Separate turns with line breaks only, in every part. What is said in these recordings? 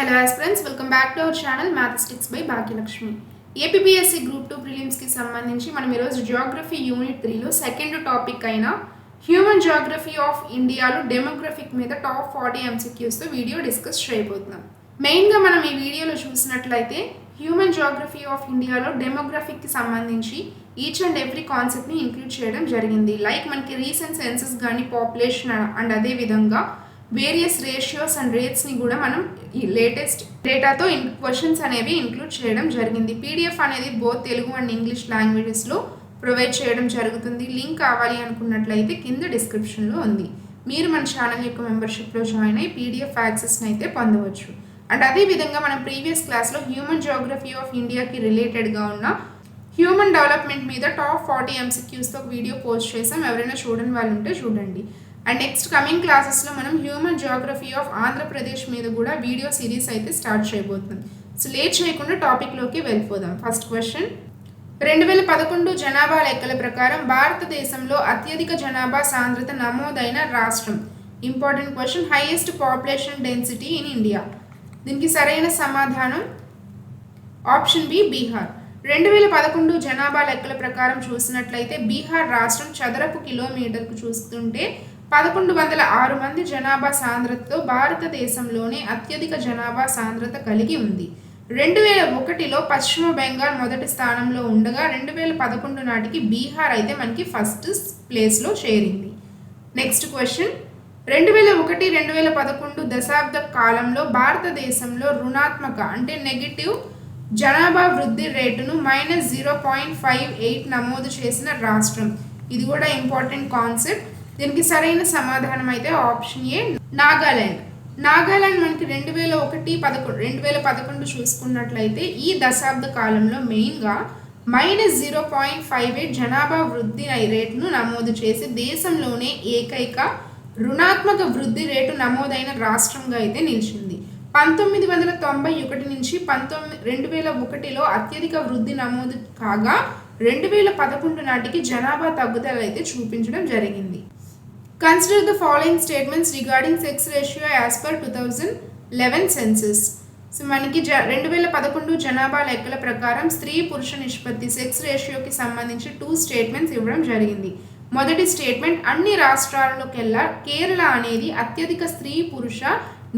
Hello aspirants, welcome back to our channel Mathematics by Bhagyalakshmi. APPSC Group 2 Prelims కి సంబంధించి మనం ఈరోజు Geography unit 3 లో సెకండ్ టాపిక్ అయిన హ్యూమన్ జియోగ్రఫీ ఆఫ్ ఇండియాలో డెమోగ్రఫిక్ మీద టాప్ 40 MCQs తో వీడియో డిస్కస్ చేయబోతున్నాం. మెయిన్ గా మనం ఈ వీడియోలో చూసినట్లయితే హ్యూమన్ జియోగ్రఫీ ఆఫ్ ఇండియాలో డెమోగ్రఫిక్ కి సంబంధించి ఈచ్ అండ్ ఎవ్రీ కాన్సెప్ట్ ని ఇంక్లూడ్ చేయడం జరిగింది. లైక్ మనకి రీసెంట్ సెన్సస్ కానీ పాపులేషన్ అండ్ అదే విధంగా వేరియస్ రేషియోస్ అండ్ రేట్స్ ని కూడా మనం ఈ లేటెస్ట్ డేటాతో క్వశ్చన్స్ అనేవి ఇంక్లూడ్ చేయడం జరిగింది. పీడిఎఫ్ అనేది బోత్ తెలుగు అండ్ ఇంగ్లీష్ లాంగ్వేజెస్లో ప్రొవైడ్ చేయడం జరుగుతుంది. లింక్ కావాలి అనుకున్నట్లయితే కింద డిస్క్రిప్షన్లో ఉంది. మీరు మన ఛానల్ యొక్క మెంబర్షిప్లో జాయిన్ అయ్యి పీడిఎఫ్ యాక్సెస్ని అయితే పొందవచ్చు. అండ్ అదేవిధంగా మనం ప్రీవియస్ క్లాస్లో హ్యూమన్ జియోగ్రఫీ ఆఫ్ ఇండియాకి రిలేటెడ్గా ఉన్న హ్యూమన్ డెవలప్మెంట్ మీద టాప్ 40 MCQsతో ఒక వీడియో పోస్ట్ చేసాం. ఎవరైనా చూడని వాళ్ళు ఉంటే చూడండి. అండ్ నెక్స్ట్ కమింగ్ క్లాసెస్లో మనం హ్యూమన్ జియోగ్రఫీ ఆఫ్ ఆంధ్రప్రదేశ్ మీద కూడా వీడియో సిరీస్ అయితే స్టార్ట్ చేయబోతున్నాం. సో లేట్ చేయకుండా టాపిక్లోకి వెళ్ళిపోదాం. ఫస్ట్ క్వశ్చన్, 2011 జనాభా లెక్కల ప్రకారం భారతదేశంలో అత్యధిక జనాభా సాంద్రత నమోదైన రాష్ట్రం. Important question. Highest population density in India. దీనికి సరైన సమాధానం ఆప్షన్ బి బీహార్. 2011 జనాభా లెక్కల ప్రకారం చూసినట్లయితే బీహార్ రాష్ట్రం చదరపు కిలోమీటర్కు చూస్తుంటే 1106 మంది జనాభా సాంద్రతతో భారతదేశంలోనే అత్యధిక జనాభా సాంద్రత కలిగి ఉంది. 2001లో పశ్చిమ బెంగాల్ మొదటి స్థానంలో ఉండగా 2011 నాటికి బీహార్ అయితే మనకి ఫస్ట్ ప్లేస్లో చేరింది. నెక్స్ట్ క్వశ్చన్, 2001-2011 దశాబ్ద కాలంలో భారతదేశంలో రుణాత్మక అంటే నెగిటివ్ జనాభా వృద్ధి రేటును -0.58 నమోదు చేసిన రాష్ట్రం. ఇది కూడా ఇంపార్టెంట్ కాన్సెప్ట్. దీనికి సరైన సమాధానం అయితే ఆప్షన్ ఏ నాగాలాండ్. నాగాలాండ్ మనకి 2011 చూసుకున్నట్లయితే ఈ దశాబ్ద కాలంలో మెయిన్గా -0.58 జనాభా వృద్ధి రేటును నమోదు చేసి దేశంలోనే ఏకైక రుణాత్మక వృద్ధి రేటు నమోదైన రాష్ట్రంగా అయితే నిలిచింది. 1991 నుంచి 2001లో అత్యధిక వృద్ధి నమోదు కాగా 2011 నాటికి జనాభా తగ్గుదల అయితే చూపించడం జరిగింది. Consider the following statements regarding sex ratio as per 2011 census. So మనకి 2011 జనాభా లెక్కల ప్రకారం స్త్రీ పురుష నిష్పత్తి సెక్స్ రేషియోకి సంబంధించి 2 స్టేట్మెంట్స్ ఇవ్వడం జరిగింది. మొదటి స్టేట్మెంట్, అన్ని రాష్ట్రాల్లోకెల్లా కేరళ అనేది అత్యధిక స్త్రీ పురుష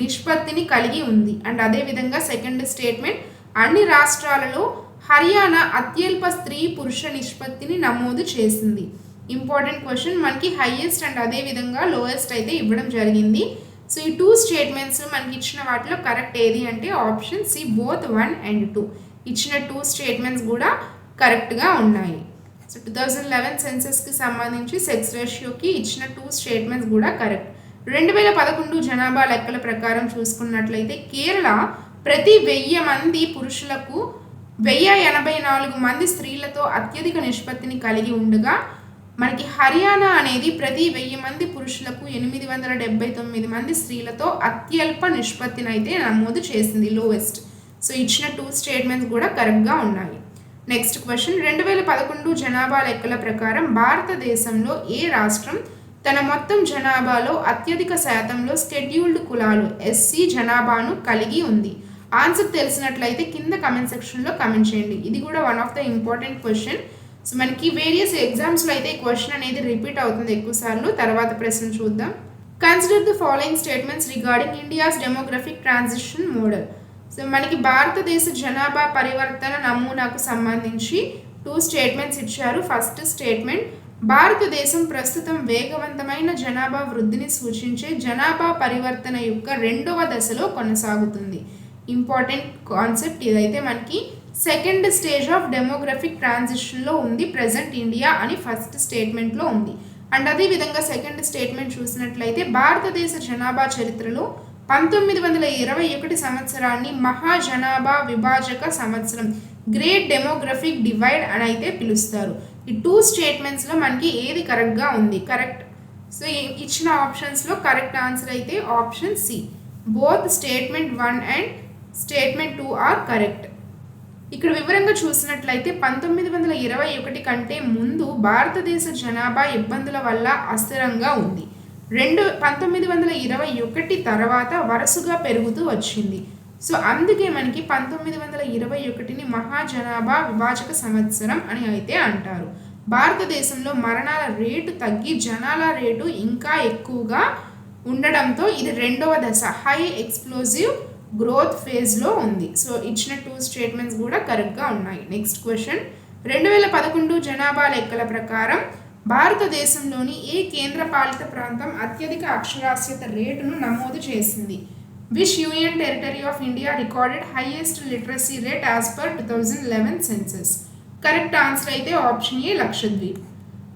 నిష్పత్తిని కలిగి ఉంది. అండ్ అదేవిధంగా సెకండ్ స్టేట్మెంట్, అన్ని రాష్ట్రాలలో హర్యానా అత్యల్ప స్త్రీ పురుష నిష్పత్తిని నమోదు చేసింది. Important question. మనకి హైయెస్ట్ అండ్ అదేవిధంగా లోయెస్ట్ అయితే ఇవ్వడం జరిగింది. సో ఈ 2 స్టేట్మెంట్స్ మనకి ఇచ్చిన వాటిలో కరెక్ట్ ఏది అంటే ఆప్షన్ సి బోత్ 1 and 2. ఇచ్చిన 2 స్టేట్మెంట్స్ కూడా కరెక్ట్గా ఉన్నాయి. సో 2011 సెన్సస్కి సంబంధించి సెక్స్ రేషియోకి ఇచ్చిన 2 స్టేట్మెంట్స్ కూడా కరెక్ట్. 2011 జనాభా లెక్కల ప్రకారం చూసుకున్నట్లయితే కేరళ ప్రతి 1000 మంది పురుషులకు 1084 మంది స్త్రీలతో అత్యధిక నిష్పత్తిని కలిగి ఉండగా మనకి హర్యానా అనేది ప్రతి 1000 మంది పురుషులకు 879 మంది స్త్రీలతో అత్యల్ప నిష్పత్తిని అయితే నమోదు చేసింది, లోవెస్ట్. సో ఇచ్చిన 2 స్టేట్మెంట్స్ కూడా కరెక్ట్గా ఉన్నాయి. నెక్స్ట్ క్వశ్చన్, 2011 జనాభా లెక్కల ప్రకారం భారతదేశంలో ఏ రాష్ట్రం తన మొత్తం జనాభాలో అత్యధిక శాతంలో షెడ్యూల్డ్ కులాలు ఎస్సీ జనాభాను కలిగి ఉంది? ఆన్సర్ తెలిసినట్లయితే కింద కమెంట్ సెక్షన్లో కమెంట్ చేయండి. ఇది కూడా one of the important question. So మనకి వేరియస్ ఎగ్జామ్స్లో అయితే ఈ క్వశ్చన్ అనేది రిపీట్ అవుతుంది ఎక్కువసార్లు. తర్వాత ప్రశ్న చూద్దాం. Consider the following statements regarding India's demographic transition model. So మనకి భారతదేశ జనాభా పరివర్తన నమూనాకు సంబంధించి 2 స్టేట్మెంట్స్ ఇచ్చారు. ఫస్ట్ స్టేట్మెంట్, భారతదేశం ప్రస్తుతం వేగవంతమైన జనాభా వృద్ధిని సూచించే జనాభా పరివర్తన యొక్క 2వ దశలో కొనసాగుతుంది. ఇంపార్టెంట్ కాన్సెప్ట్ ఇదైతే మనకి సెకండ్ స్టేజ్ ఆఫ్ డెమోగ్రఫిక్ ట్రాన్సిషన్లో ఉంది ప్రజెంట్ ఇండియా అని ఫస్ట్ స్టేట్మెంట్లో ఉంది. అండ్ అదేవిధంగా సెకండ్ స్టేట్మెంట్ చూసినట్లయితే భారతదేశ జనాభా చరిత్రలో 1921 సంవత్సరాన్ని మహాజనాభా విభాజక సంవత్సరం, గ్రేట్ డెమోగ్రఫిక్ డివైడ్ అని అయితే పిలుస్తారు. ఈ 2 స్టేట్మెంట్స్లో మనకి ఏది కరెక్ట్గా ఉంది? కరెక్ట్. సో ఇచ్చిన ఆప్షన్స్లో కరెక్ట్ ఆన్సర్ అయితే option C both statement 1 and statement 2 are correct. ఇక్కడ వివరంగా చూసినట్లయితే 1921 కంటే ముందు భారతదేశ జనాభా ఇబ్బందుల వల్ల అస్థిరంగా ఉంది. 1921 తర్వాత వరుసగా పెరుగుతూ వచ్చింది. సో అందుకే మనకి 1921ని మహాజనాభా విభాజక సంవత్సరం అని అయితే అంటారు. భారతదేశంలో మరణాల రేటు తగ్గి జనాల రేటు ఇంకా ఎక్కువగా ఉండడంతో ఇది రెండవ దశ హై ఎక్స్ప్లోజివ్ గ్రోత్ ఫేజ్లో ఉంది. సో ఇచ్చిన 2 స్టేట్మెంట్స్ కూడా కరెక్ట్గా ఉన్నాయి. నెక్స్ట్ క్వశ్చన్, 2011 జనాభా లెక్కల ప్రకారం భారతదేశంలోని ఏ కేంద్రపాలిత ప్రాంతం అత్యధిక అక్షరాస్యత రేటును నమోదు చేసింది? Which union territory of India recorded highest literacy rate as per 2011 census? Correct answer అయితే ఆప్షన్ ఏ లక్షద్వీప్.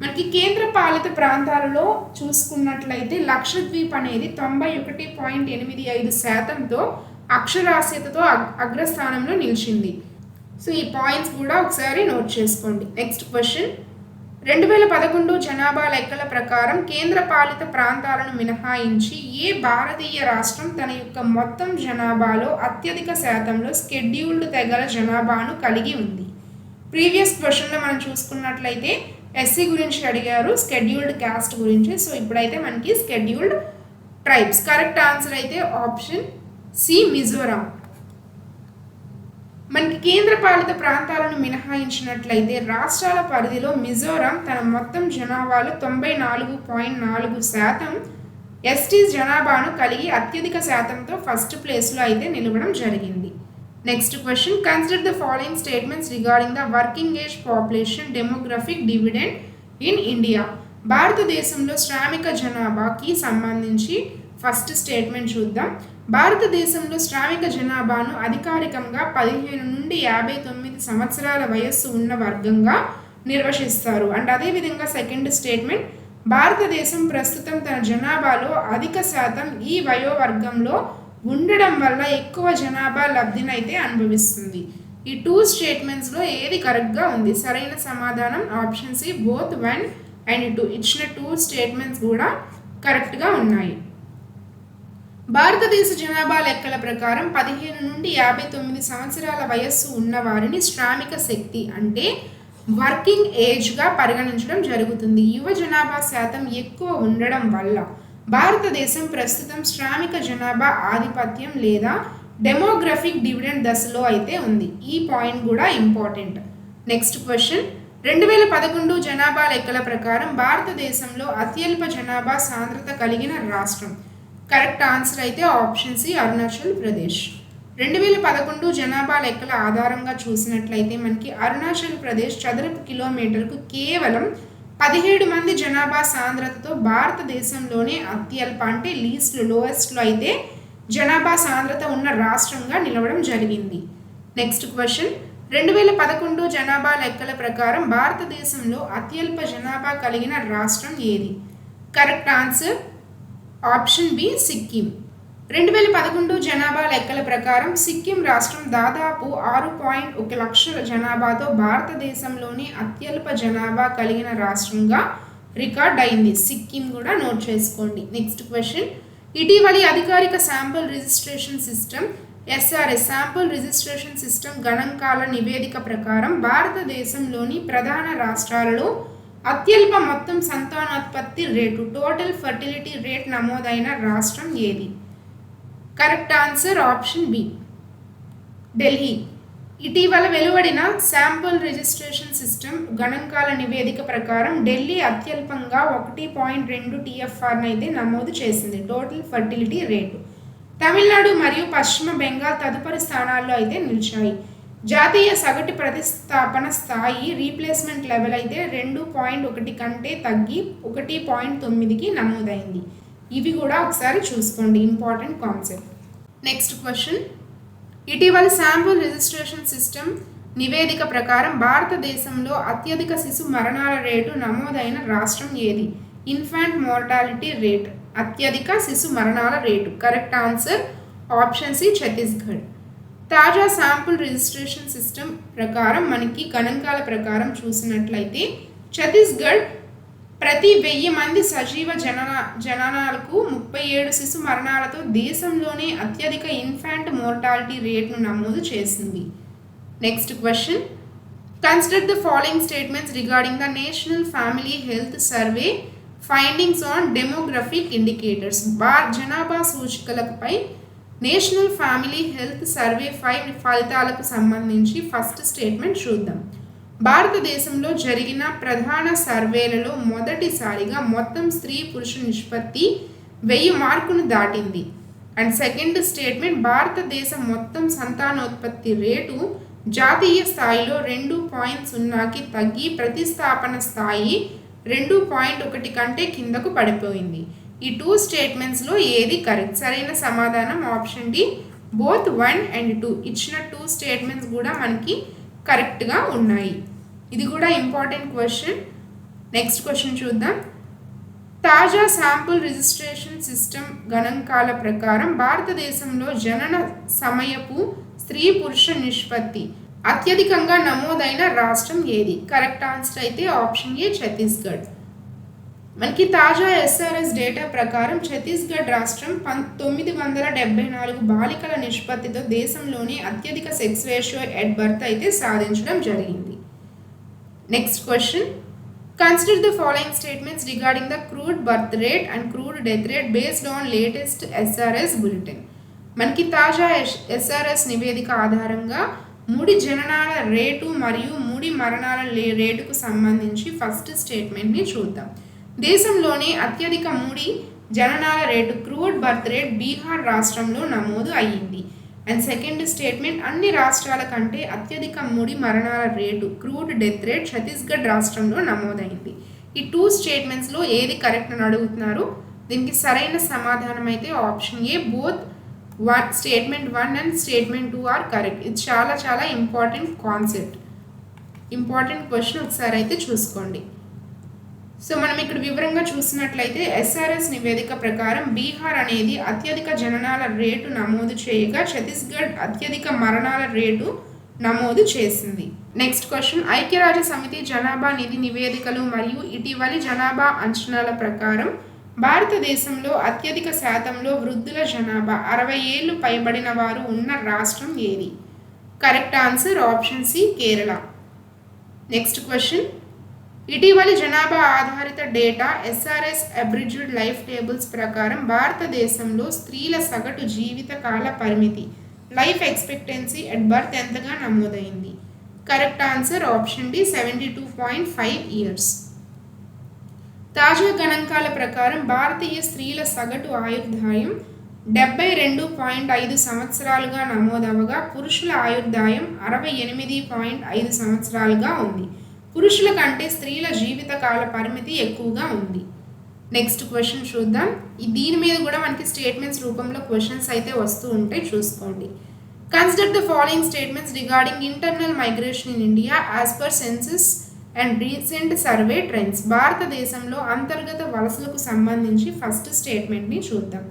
మనకి కేంద్ర పాలిత ప్రాంతాలలో చూసుకున్నట్లయితే లక్షద్వీప్ అనేది 91.85%తో అక్షరాస్యతతో అగ్రస్థానంలో నిలిచింది. సో ఈ పాయింట్స్ కూడా ఒకసారి నోట్ చేసుకోండి. నెక్స్ట్ క్వశ్చన్, 2011 జనాభా లెక్కల ప్రకారం కేంద్ర పాలిత ప్రాంతాలను మినహాయించి ఏ భారతీయ రాష్ట్రం తన యొక్క మొత్తం జనాభాలో అత్యధిక శాతంలో షెడ్యూల్డ్ తెగల జనాభాను కలిగి ఉంది? ప్రీవియస్ క్వశ్చన్లో మనం చూసుకున్నట్లయితే ఎస్సీ గురించి అడిగారు, షెడ్యూల్డ్ క్యాస్ట్ గురించి. సో ఇప్పుడైతే మనకి షెడ్యూల్డ్ ట్రైబ్స్. కరెక్ట్ ఆన్సర్ అయితే ఆప్షన్ సి మిజోరాం. మనకి కేంద్రపాలిత ప్రాంతాలను మినహాయించినట్లయితే రాష్ట్రాల పరిధిలో మిజోరాం తన మొత్తం జనాభాలో 94.4% ఎస్టీస్ జనాభాను కలిగి అత్యధిక శాతంతో ఫస్ట్ ప్లేస్లో అయితే నిలవడం జరిగింది. Next question, consider the following statements regarding the working age population demographic dividend in India. భారతదేశంలో శ్రామిక జనాభాకి సంబంధించి ఫస్ట్ స్టేట్మెంట్ చూద్దాం. భారతదేశంలో శ్రామిక జనాభాను అధికారికంగా 15 నుండి 59 సంవత్సరాల వయస్సు ఉన్న వర్గంగా నిర్వచిస్తారు. అండ్ అదేవిధంగా సెకండ్ స్టేట్మెంట్, భారతదేశం ప్రస్తుతం తన జనాభాలో అధిక శాతం ఈ వయోవర్గంలో ఉండడం వల్ల ఎక్కువ జనాభా లబ్ధినైతే అనుభవిస్తుంది. ఈ 2 స్టేట్మెంట్స్లో ఏది కరెక్ట్గా ఉంది? సరైన సమాధానం ఆప్షన్ సి బోత్ 1 అండ్ 2. ఇచ్చిన 2 స్టేట్మెంట్స్ కూడా కరెక్ట్గా ఉన్నాయి. భారతదేశ జనాభా లెక్కల ప్రకారం 15 నుండి 59 సంవత్సరాల వయస్సు ఉన్న వారిని శ్రామిక శక్తి అంటే వర్కింగ్ ఏజ్గా పరిగణించడం జరుగుతుంది. యువ జనాభా శాతం ఎక్కువ ఉండడం వల్ల భారతదేశం ప్రస్తుతం శ్రామిక జనాభా ఆధిపత్యం లేదా డెమోగ్రఫిక్ డివిడెండ్ దశలో అయితే ఉంది. ఈ పాయింట్ కూడా ఇంపార్టెంట్. నెక్స్ట్ క్వశ్చన్, 2011 జనాభా లెక్కల ప్రకారం భారతదేశంలో అత్యల్ప జనాభా సాంద్రత కలిగిన రాష్ట్రం. కరెక్ట్ ఆన్సర్ అయితే ఆప్షన్ సి అరుణాచల్ ప్రదేశ్. 2011 జనాభా లెక్కల ఆధారంగా చూసినట్లయితే మనకి అరుణాచల్ ప్రదేశ్ చదరపు కిలోమీటర్కు కేవలం 17 మంది జనాభా సాంద్రతతో భారతదేశంలోనే అత్యల్ప అంటే లోయెస్ట్లో అయితే జనాభా సాంద్రత ఉన్న రాష్ట్రంగా నిలవడం జరిగింది. నెక్స్ట్ క్వశ్చన్, 2011 జనాభా లెక్కల ప్రకారం భారతదేశంలో అత్యల్ప జనాభా కలిగిన రాష్ట్రం ఏది? Correct answer option B Sikkim. 2011 జనాభా లెక్కల ప్రకారం సిక్కిం రాష్ట్రం దాదాపు 6.1 లక్షల జనాభాతో భారతదేశంలోని అత్యల్ప జనాభా కలిగిన రాష్ట్రంగా రికార్డ్ అయింది. సిక్కిం కూడా నోట్ చేసుకోండి. నెక్స్ట్ క్వశ్చన్, ఇటీవలి అధికారిక sample registration system SRS sample registration system గణాంకాల నివేదిక ప్రకారం భారతదేశంలోని ప్రధాన రాష్ట్రాలలో అత్యల్ప మొత్తం సంతానోత్పత్తి రేటు టోటల్ ఫర్టిలిటీ రేట్ నమోదైన రాష్ట్రం ఏది? Correct answer option B Delhi. ఇటీవల వెలువడిన శాంపుల్ రిజిస్ట్రేషన్ సిస్టమ్ గణాంకాల నివేదిక ప్రకారం ఢిల్లీ అత్యల్పంగా 1.2 TFR అయితే నమోదు చేసింది టోటల్ ఫర్టిలిటీ రేటు. తమిళనాడు మరియు పశ్చిమ బెంగాల్ తదుపరి స్థానాల్లో అయితే నిలిచాయి. జాతీయ సగటు ప్రతిస్థాపన స్థాయి రీప్లేస్మెంట్ లెవెల్ అయితే 2.1 కంటే తగ్గి 1.9కి నమోదైంది. ఇవి కూడా ఒకసారి చూసుకోండి, ఇంపార్టెంట్ కాన్సెప్ట్. నెక్స్ట్ క్వశ్చన్, ఇటీవల శాంపుల్ రిజిస్ట్రేషన్ సిస్టమ్ నివేదిక ప్రకారం భారతదేశంలో అత్యధిక శిశు మరణాల రేటు నమోదైన రాష్ట్రం ఏది? ఇన్ఫాంట్ మోర్టాలిటీ రేట్ అత్యధిక శిశు మరణాల rate. Correct answer option C Chhattisgarh. తాజా శాంపుల్ రిజిస్ట్రేషన్ సిస్టమ్ ప్రకారం మనకి గణాంకాల ప్రకారం చూసినట్లయితే ఛత్తీస్గఢ్ ప్రతి 1000 మంది సజీవ జననాలకు 37 శిశు మరణాలతో దేశంలోనే అత్యధిక ఇన్ఫాంట్ మోర్టాలిటీ రేట్ను నమోదు చేసింది. Next question, consider the following statements regarding the national family health survey findings on demographic indicators. జనాభా సూచికలపై నేషనల్ ఫ్యామిలీ హెల్త్ సర్వే 5 ఫలితాలకు సంబంధించి ఫస్ట్ స్టేట్మెంట్ చూద్దాం. భారతదేశంలో జరిగిన ప్రధాన సర్వేలలో మొదటిసారిగా మొత్తం స్త్రీ పురుష నిష్పత్తి 1000 మార్కును దాటింది. అండ్ సెకండ్ స్టేట్మెంట్, భారతదేశం మొత్తం సంతానోత్పత్తి రేటు జాతీయ స్థాయిలో 2.0కి తగ్గి ప్రతిస్థాపన స్థాయి 2.1 కంటే కిందకు పడిపోయింది. ఈ 2 స్టేట్మెంట్స్లో ఏది కరెక్ట్? సరైన సమాధానం ఆప్షన్ డి, బోత్ 1 and 2. ఇచ్చిన 2 స్టేట్మెంట్స్ కూడా మనకి కరెక్ట్గా ఉన్నాయి. ఇది కూడా ఇంపార్టెంట్ క్వశ్చన్. నెక్స్ట్ క్వశ్చన్ చూద్దాం. తాజా శాంపుల్ రిజిస్ట్రేషన్ సిస్టమ్ గణాంకాల ప్రకారం భారతదేశంలో జనన సమయపు స్త్రీ పురుష నిష్పత్తి అత్యధికంగా నమోదైన రాష్ట్రం ఏది? కరెక్ట్ ఆన్సర్ అయితే ఆప్షన్ ఏ, ఛత్తీస్గఢ్. మనకి తాజా ఎస్ఆర్ఎస్ డేటా ప్రకారం ఛత్తీస్గఢ్ రాష్ట్రం 974 బాలికల నిష్పత్తితో దేశంలోని అత్యధిక సెక్స్ రేషియో ఎట్ బర్త్ అయితే సాధించడం జరిగింది. Next question. Consider the following statements regarding the crude birth rate and crude death rate based on latest SRS bulletin. మనకి తాజా SRS నివేదిక ఆధారంగా ముడి జననాల రేటు మరియు ముడి మరణాల రేటుకు సంబంధించి ఫస్ట్ స్టేట్మెంట్ని చూద్దాం. దేశంలోనే అత్యధిక ముడి జననాల రేటు క్రూడ్ బర్త్ రేట్ బీహార్ రాష్ట్రంలో నమోదు అయ్యింది. అండ్ సెకండ్ స్టేట్మెంట్, అన్ని రాష్ట్రాల కంటే అత్యధిక ముడి మరణాల rate crude death rate Chhattisgarh రాష్ట్రంలో నమోదైంది. ఈ 2 స్టేట్మెంట్స్లో ఏది కరెక్ట్ అని అడుగుతున్నారు. దీనికి సరైన సమాధానం అయితే option A, both statement 1 and statement 2 are correct. ఇది చాలా చాలా ఇంపార్టెంట్ కాన్సెప్ట్, ఇంపార్టెంట్ క్వశ్చన్. ఒకసారి అయితే చూసుకోండి. సో మనం ఇక్కడ వివరంగా చూసినట్లయితే ఎస్ఆర్ఎస్ నివేదిక ప్రకారం బీహార్ అనేది అత్యధిక జననాల రేటు నమోదు చేయగా ఛత్తీస్గఢ్ అత్యధిక మరణాల రేటు నమోదు చేసింది. Next question. ఐక్యరాజ్య సమితి జనాభా నిధి నివేదికలు మరియు ఇటీవలి జనాభా అంచనాల ప్రకారం భారతదేశంలో అత్యధిక శాతంలో వృద్ధుల జనాభా 60 ఏళ్ళు పైబడిన వారు ఉన్న రాష్ట్రం ఏది? Correct answer option C, Kerala. Next question. ఇటీవలి జనాభా ఆధారిత data SRS abridged life tables ప్రకారం భారతదేశంలో స్త్రీల సగటు జీవిత కాల పరిమితి లైఫ్ ఎక్స్పెక్టెన్సీ ఎట్ బర్త్ ఎంతగా నమోదైంది? Correct answer option D, 72.5 years. తాజా గణాంకాల ప్రకారం భారతీయ స్త్రీల సగటు ఆయుర్దాయం 72.5 సంవత్సరాలుగా నమోదవగా పురుషుల ఆయుర్దాయం 68.5 సంవత్సరాలుగా ఉంది. పురుషుల కంటే స్త్రీల జీవిత కాల పరిమితి ఎక్కువగా ఉంది. నెక్స్ట్ క్వశ్చన్ చూద్దాం. దీని మీద కూడా మనకి స్టేట్మెంట్స్ రూపంలో క్వశ్చన్స్ అయితే వస్తూ ఉంటాయి, చూసుకోండి. Consider the following statements regarding internal migration in India as per census and recent survey trends. భారతదేశంలో అంతర్గత వలసలకు సంబంధించి ఫస్ట్ స్టేట్మెంట్ని చూద్దాం.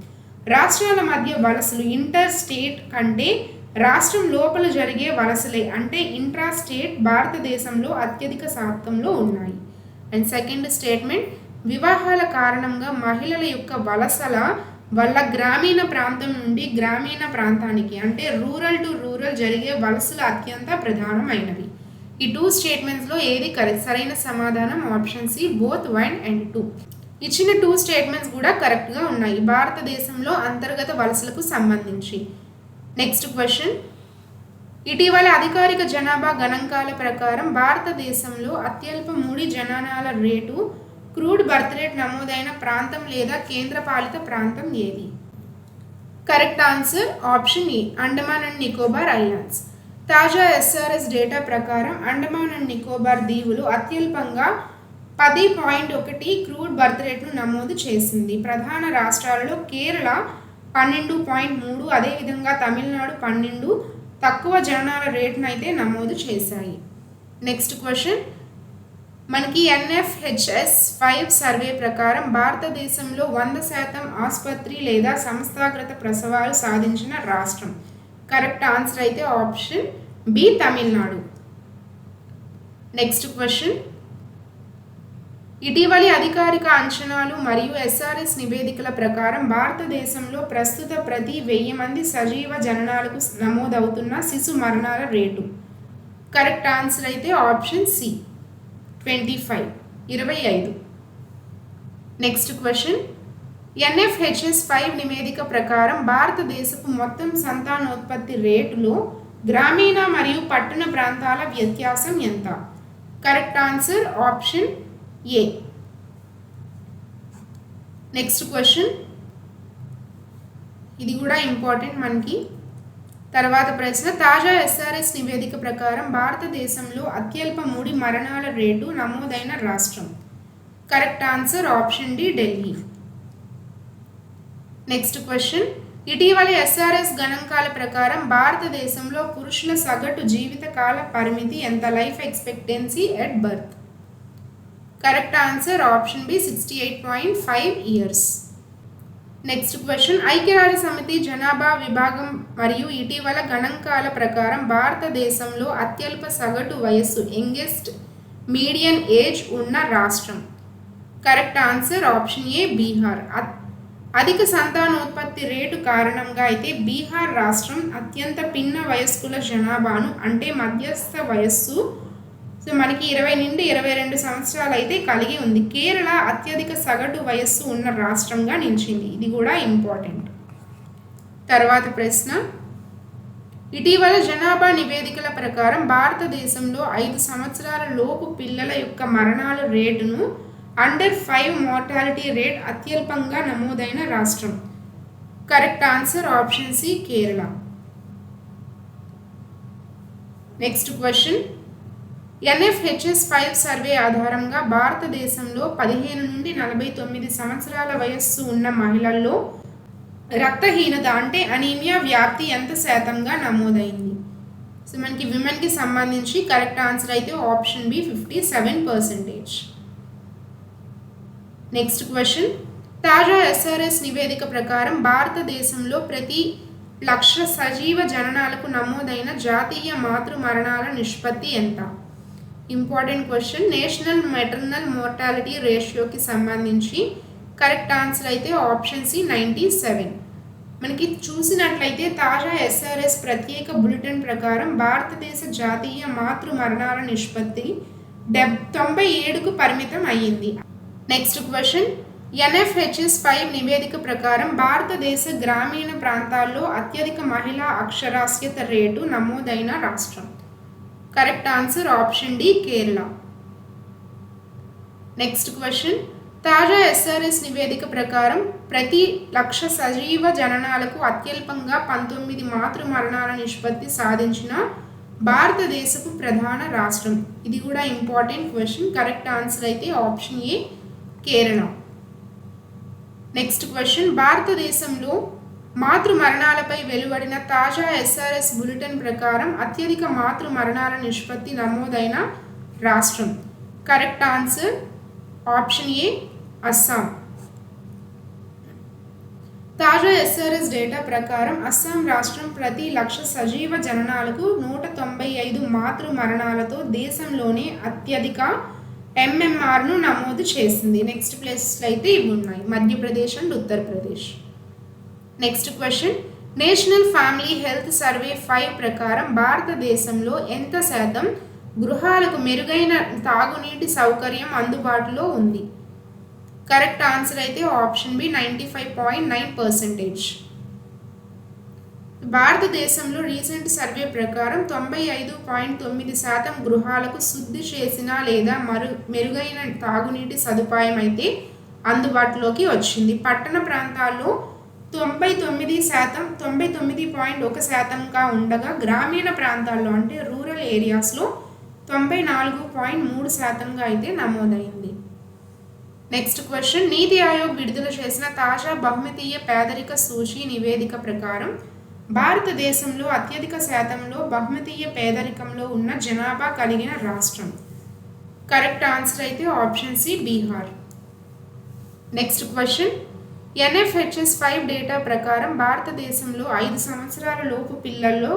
రాష్ట్రాల మధ్య వలసలు ఇంటర్ స్టేట్ కంటే రాష్ట్రం లోపల జరిగే వలసలే అంటే ఇంట్రా స్టేట్ భారతదేశంలో అత్యధిక శాతంలో ఉన్నాయి. అండ్ సెకండ్ స్టేట్మెంట్, వివాహాల కారణంగా మహిళల యొక్క వలసల వల్ల గ్రామీణ ప్రాంతం నుండి గ్రామీణ ప్రాంతానికి అంటే రూరల్ టు రూరల్ జరిగే వలసలు అత్యంత ప్రధానమైనవి. ఈ 2 స్టేట్మెంట్స్లో ఏది కరెక్ట్? సరైన సమాధానం ఆప్షన్ సి, బోత్ 1 and 2. ఇచ్చిన 2 స్టేట్మెంట్స్ కూడా కరెక్ట్గా ఉన్నాయి భారతదేశంలో అంతర్గత వలసలకు సంబంధించి. Next question. ఇటీవల అధికారిక జనాభా గణాంకాల ప్రకారం భారతదేశంలో అత్యల్ప ముడి జననాల రేటు క్రూడ్ బర్త్ రేట్ నమోదైన ప్రాంతం లేదా కేంద్రపాలిత ప్రాంతం ఏది? Correct answer option A, Andaman and Nicobar islands. తాజా ఎస్ఆర్ఎస్ డేటా ప్రకారం అండమాన్ అండ్ నికోబార్ దీవులు అత్యల్పంగా 10.1 క్రూడ్ బర్త్ రేట్ను నమోదు చేసింది. ప్రధాన రాష్ట్రాలలో కేరళ 12.3, అదేవిధంగా తమిళనాడు 12 తక్కువ జననాల రేటును అయితే నమోదు చేశాయి. Next question. మనకి NFHS 5 సర్వే ప్రకారం భారతదేశంలో 100% ఆసుపత్రి లేదా సంస్థాగత ప్రసవాలు సాధించిన రాష్ట్రం. కరెక్ట్ ఆన్సర్ అయితే option B, Tamil Nadu. Next question. ఇటీవలి అధికారిక అంచనాలు మరియు ఎస్ఆర్ఎస్ నివేదికల ప్రకారం భారతదేశంలో ప్రస్తుత ప్రతి 1000 మంది సజీవ జననాలకు నమోదవుతున్న శిశు మరణాల రేటు. కరెక్ట్ ఆన్సర్ అయితే option C, 25. Next question. NFHS 5 నివేదిక ప్రకారం భారతదేశపు మొత్తం సంతానోత్పత్తి రేటులో గ్రామీణ మరియు పట్టణ ప్రాంతాల వ్యత్యాసం ఎంత? Correct answer option A. Next question, ఇది కూడా ఇంపార్టెంట్ మనకి. తర్వాత ప్రశ్న, తాజా ఎస్ఆర్ఎస్ నివేదిక ప్రకారం భారతదేశంలో అత్యల్ప ముడి మరణాల రేటు నమోదైన రాష్ట్రం. Correct answer option D Delhi. Next question, ఇటీవల ఎస్ఆర్ఎస్ గణాంకాల ప్రకారం భారతదేశంలో పురుషుల సగటు జీవితకాల పరిమితి ఎంత? Life expectancy at birth. Correct answer option B 68.5 years. Next question, ఐక్యరాజ్య సమితి జనాభా విభాగం మరియు ఇటీవల గణాంకాల ప్రకారం భారతదేశంలో అత్యల్ప సగటు వయస్సు యంగెస్ట్ మీడియన్ ఏజ్ ఉన్న రాష్ట్రం. Correct answer option A Bihar. అధిక సంతానోత్పత్తి రేటు కారణంగా అయితే బీహార్ రాష్ట్రం అత్యంత పిన్న వయస్కుల జనాభాను అంటే మధ్యస్థ వయస్సు మనకి 20 నుండి 22 సంవత్సరాలు అయితే కలిగి ఉంది. కేరళ అత్యధిక సగటు వయస్సు ఉన్న రాష్ట్రంగా నిలిచింది. ఇది కూడా ఇంపార్టెంట్. తర్వాత ప్రశ్న, ఇటీవల జనాభా నివేదికల ప్రకారం భారతదేశంలో 5 సంవత్సరాల లోపు పిల్లల యొక్క మరణాల రేటును అండర్ 5 మార్టాలిటీ రేట్ అత్యల్పంగా నమోదైన రాష్ట్రం. Correct answer option C Kerala. Next question, NFHS 5 survey ఆధారంగా భారతదేశంలో 15 నుండి 49 సంవత్సరాల వయస్సు ఉన్న మహిళల్లో రక్తహీనత అంటే అనీమియా వ్యాప్తి ఎంత శాతంగా నమోదైంది? సో మనకి విమెన్కి సంబంధించి కరెక్ట్ ఆన్సర్ అయితే ఆప్షన్ బి 57%. నెక్స్ట్ క్వశ్చన్, తాజా ఎస్ఆర్ఎస్ నివేదిక ప్రకారం భారతదేశంలో ప్రతి 1,00,000 సజీవ జననాలకు నమోదైన జాతీయ మాతృ మరణాల నిష్పత్తి ఎంత? Important question. National maternal mortality రేషియోకి సంబంధించి కరెక్ట్ ఆన్సర్ అయితే ఆప్షన్ సి 97. మనకి చూసినట్లయితే తాజా ఎస్ఆర్ఎస్ ప్రత్యేక బులెటిన్ ప్రకారం భారతదేశ జాతీయ మాతృ మరణాల నిష్పత్తి 97కు పరిమితం అయ్యింది. నెక్స్ట్ క్వశ్చన్, ఎన్ఎఫ్హెచ్ఎస్ 5 నివేదిక ప్రకారం భారతదేశ గ్రామీణ ప్రాంతాల్లో అత్యధిక మహిళా అక్షరాస్యత రేటు నమోదైన రాష్ట్రం. Correct answer option D Kerala. Next question, తాజా ఎస్ఆర్ఎస్ నివేదిక ప్రకారం ప్రతి 1,00,000 సజీవ జననాలకు అత్యల్పంగా 19 మాతృ మరణాల నిష్పత్తి సాధించిన భారతదేశపు ప్రధాన రాష్ట్రం. ఇది కూడా ఇంపార్టెంట్ క్వశ్చన్. కరెక్ట్ ఆన్సర్ అయితే ఆప్షన్ ఏ కేరళ. నెక్స్ట్ క్వశ్చన్, భారతదేశంలో మాతృ మరణాలపై వెలువడిన తాజా ఎస్ఆర్ఎస్ బులెటిన్ ప్రకారం అత్యధిక మాతృ మరణాల నిష్పత్తి నమోదైన రాష్ట్రం. Correct answer option A Assam. తాజా ఎస్ఆర్ఎస్ డేటా ప్రకారం అస్సాం రాష్ట్రం ప్రతి 1,00,000 సజీవ జననాలకు 195 మాతృ మరణాలతో దేశంలోనే అత్యధిక ఎంఎంఆర్ను నమోదు చేసింది. నెక్స్ట్ ప్లేసెస్లో అయితే ఇవి ఉన్నాయి, Madhya Pradesh and Uttar Pradesh. Next question, national family health survey 5 ప్రకారం భారతదేశంలో ఎంత శాతం గృహాలకు మెరుగైన తాగునీటి సౌకర్యం అందుబాటులో ఉంది? కరెక్ట్ ఆన్సర్ అయితే ఆప్షన్ బి 95.9%. భారతదేశంలో రీసెంట్ సర్వే ప్రకారం 95.9% గృహాలకు శుద్ధి చేసిన లేదా మెరుగైన తాగునీటి సదుపాయం అయితే అందుబాటులోకి వచ్చింది. పట్టణ ప్రాంతాల్లో 99%, 99.1%గా ఉండగా గ్రామీణ ప్రాంతాల్లో అంటే రూరల్ ఏరియాస్లో 94.3%గా అయితే నమోదైంది. నెక్స్ట్ క్వశ్చన్, నీతి ఆయోగ్ విడుదల చేసిన తాజా బహుమితీయ పేదరిక సూచి నివేదిక ప్రకారం భారతదేశంలో అత్యధిక శాతంలో బహుమితీయ పేదరికంలో ఉన్న జనాభా కలిగిన రాష్ట్రం. కరెక్ట్ ఆన్సర్ అయితే option C Bihar. Next question, NFHS 5 data ప్రకారం భారతదేశంలో 5 సంవత్సరాల లోపు పిల్లల్లో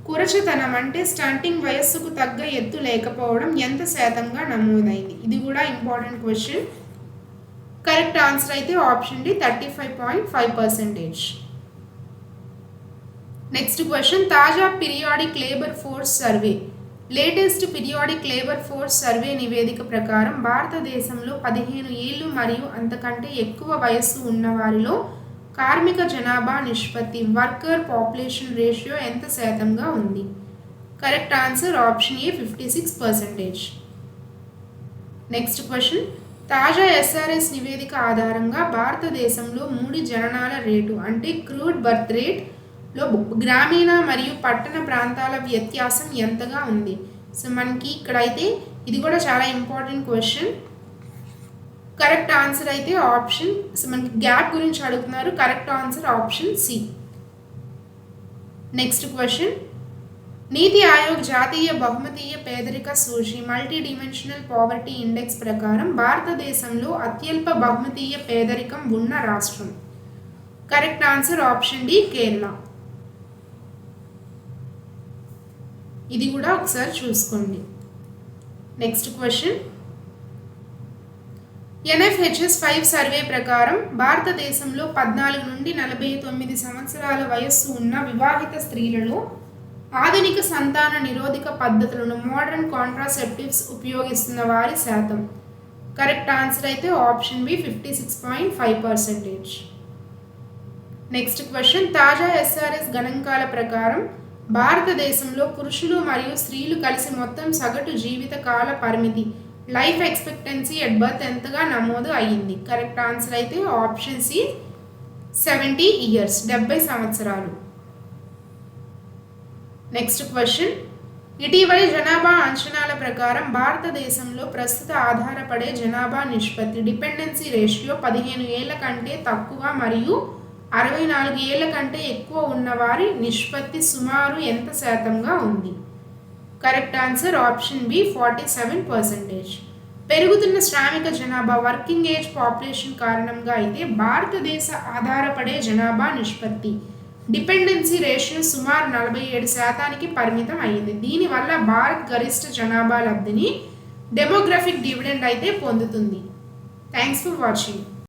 కురచతనం అంటే స్టంటింగ్ వయస్సుకు తగ్గ ఎత్తు లేకపోవడం ఎంత శాతంగా నమోదైంది? ఇది కూడా ఇంపార్టెంట్ క్వశ్చన్. కరెక్ట్ ఆన్సర్ అయితే ఆప్షన్ డి 35.5%. నెక్స్ట్ క్వశ్చన్, తాజా periodic labour force survey latest periodic labour force survey నివేదిక ప్రకారం భారతదేశంలో 15 ఏళ్ళు మరియు అంతకంటే ఎక్కువ వయస్సు ఉన్న వారిలో కార్మిక జనాభా నిష్పత్తి వర్కర్ పాపులేషన్ రేషియో ఎంత శాతంగా ఉంది? Correct answer option A 56%. Next question, తాజా ఎస్ఆర్ఎస్ నివేదిక ఆధారంగా భారతదేశంలో ముడి జననాల రేటు అంటే క్రూడ్ బర్త్ రేట్లో గ్రామీణ మరియు పట్టణ ప్రాంతాల వ్యత్యాసం ఎంతగా ఉంది? సో మనకి ఇక్కడైతే ఇది కూడా చాలా ఇంపార్టెంట్ క్వశ్చన్. కరెక్ట్ ఆన్సర్ అయితే ఆప్షన్, సో మనకి గ్యాప్ గురించి అడుగుతున్నారు. Correct answer option C. Next question, NITI Aayog జాతీయ బహుమతీయ పేదరిక సూచి మల్టీ డిమెన్షనల్ పావర్టీ ఇండెక్స్ ప్రకారం భారతదేశంలో అత్యల్ప బహుమతీయ పేదరికం ఉన్న రాష్ట్రం? Correct answer option D Kerala. ఇది కూడా ఒకసారి చూసుకోండి. నెక్స్ట్ క్వశ్చన్, NFHS 5 సర్వే ప్రకారం భారతదేశంలో 14 నుండి 49 సంవత్సరాల వయస్సు ఉన్న వివాహిత స్త్రీలలో ఆధునిక సంతాన నిరోధక పద్ధతులను మోడర్న్ కాంట్రాసెప్టివ్స్ ఉపయోగిస్తున్న వారి శాతం? కరెక్ట్ ఆన్సర్ అయితే ఆప్షన్ బి 56.5%. నెక్స్ట్ క్వశ్చన్, తాజా ఎస్ఆర్ఎస్ గణాంకాల ప్రకారం భారతదేశంలో పురుషులు మరియు స్త్రీలు కలిసి మొత్తం సగటు జీవిత కాల పరిమితి లైఫ్ ఎక్స్పెక్టెన్సీ ఎట్ బర్త్ ఎంతగా నమోదు అయ్యింది? కరెక్ట్ ఆన్సర్ అయితే ఆప్షన్ సి 70 ఇయర్స్ 70 సంవత్సరాలు. నెక్స్ట్ క్వశ్చన్, ఇటీవలి జనాభా అంచనాల ప్రకారం భారతదేశంలో ప్రస్తుత ఆధారపడే జనాభా నిష్పత్తి డిపెండెన్సీ రేషియో 15 ఏళ్ల కంటే తక్కువ మరియు 64 ఏళ్ల కంటే ఎక్కువ ఉన్నవారి నిష్పత్తి సుమారు ఎంత శాతంగా ఉంది? Correct answer option B 47%. పెరుగుతున్న శ్రామిక జనాభా వర్కింగ్ ఏజ్ పాపులేషన్ కారణంగా అయితే భారతదేశ ఆధారపడే జనాభా నిష్పత్తి డిపెండెన్సీ రేషియో సుమారు 47% పరిమితం అయ్యింది. దీనివల్ల భారత్ గరిష్ట జనాభా లబ్ధిని డెమోగ్రఫిక్ డివిడెండ్ అయితే పొందుతుంది. Thanks for watching.